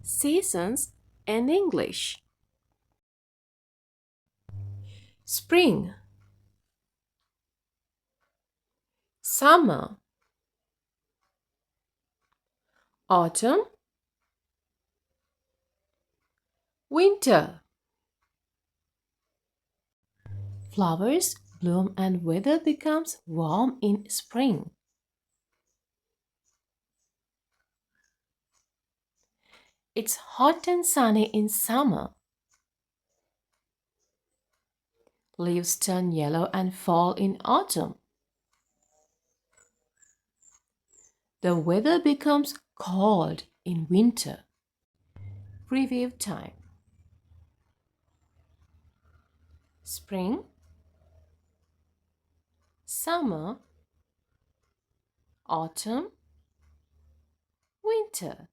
Seasons in English. Spring, summer, autumn, winter. Flowers bloom and weather becomes warm in spring. It's hot and sunny in summer. Leaves turn yellow and fall in autumn. The weather becomes cold in winter. Review time. Spring, summer, autumn, winter.